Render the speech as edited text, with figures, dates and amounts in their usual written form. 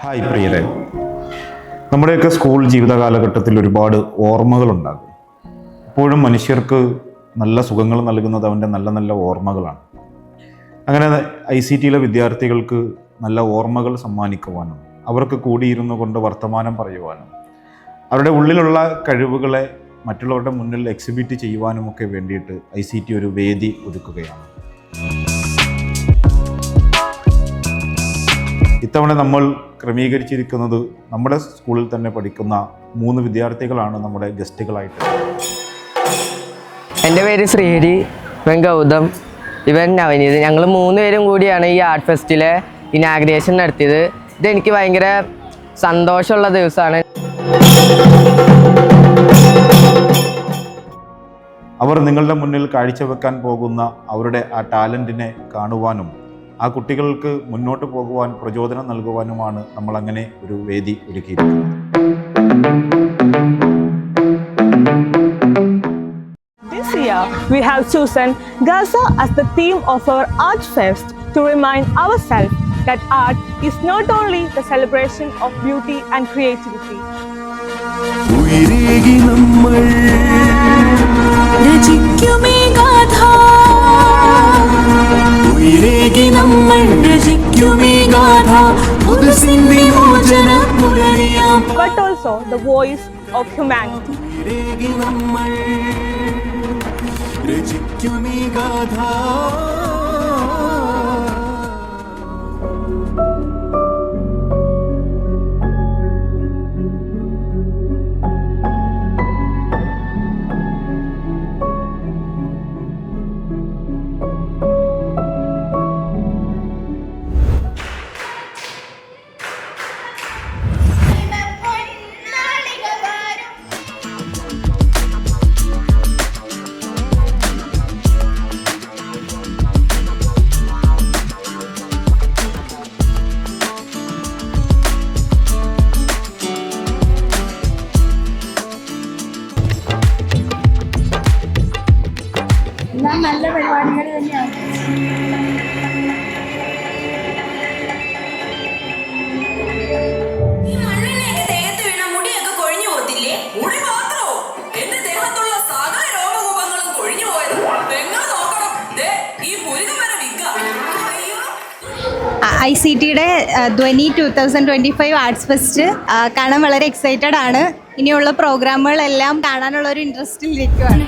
Hi പ്രിയരെ, നമ്മുടെയൊക്കെ school ജീവിത കാലഘട്ടത്തിൽ ഒരുപാട് ഓർമ്മകളുണ്ടാകും. എപ്പോഴും മനുഷ്യർക്ക് നല്ല സുഖങ്ങൾ നൽകുന്നത് അവൻ്റെ നല്ല നല്ല ഓർമ്മകളാണ്. അങ്ങനെ ICTയിലെ വിദ്യാർത്ഥികൾക്ക് നല്ല ഓർമ്മകൾ സമ്മാനിക്കുവാനും അവർക്ക് കൂടിയിരുന്നു കൊണ്ട് വർത്തമാനം പറയുവാനും അവരുടെ ഉള്ളിലുള്ള കഴിവുകളെ മറ്റുള്ളവരുടെ മുന്നിൽ എക്സിബിറ്റ് ചെയ്യുവാനുമൊക്കെ വേണ്ടിയിട്ട് ICT ഒരു വേദി ഒരുക്കുകയാണ്. ഇത്തവണ നമ്മൾ ക്രമീകരിച്ചിരിക്കുന്നത് നമ്മുടെ സ്കൂളിൽ തന്നെ പഠിക്കുന്ന 3 വിദ്യാർത്ഥികളാണ് നമ്മുടെ ഗസ്റ്റുകളായിട്ട്. എൻ്റെ പേര് ശ്രീഹരി, ഇവൻ ഗൗതം, ഇവൻ നവനീത്. ഞങ്ങൾ 3 പേരും കൂടിയാണ് ഈ ആർട്ട് ഫെസ്റ്റിലെ ഇനാഗ്രേഷൻ നടത്തിയത്. ഇതെനിക്ക് ഭയങ്കര സന്തോഷമുള്ള ദിവസമാണ്. അവർ നിങ്ങളുടെ മുന്നിൽ കാഴ്ചവെക്കാൻ പോകുന്ന അവരുടെ ആ ടാലൻറ്റിനെ കാണുവാനും ആ കുട്ടികൾക്ക് മുന്നോട്ട് പോകുവാൻ പ്രചോദനം നൽകുവാനുമാണ് നമ്മൾ അങ്ങനെ ഒരു വേദി ഒരുക്കിയിരിക്കുന്നത്. This year, we have chosen Gaza as the theme of our Art Fest to remind ourselves that art is not only the celebration of beauty and creativity. But also the voice of humanity. നല്ല പരിപാടികൾ തന്നെയാണ്. ICTയുടെ ധ്വനി 2025 arts fest കാണാൻ വളരെ excited ആണ്. ഇനിയുള്ള പ്രോഗ്രാമുകളെല്ലാം കാണാനുള്ള ഒരു ഇൻട്രസ്റ്റിൽ ഇരിക്കുകയാണ്.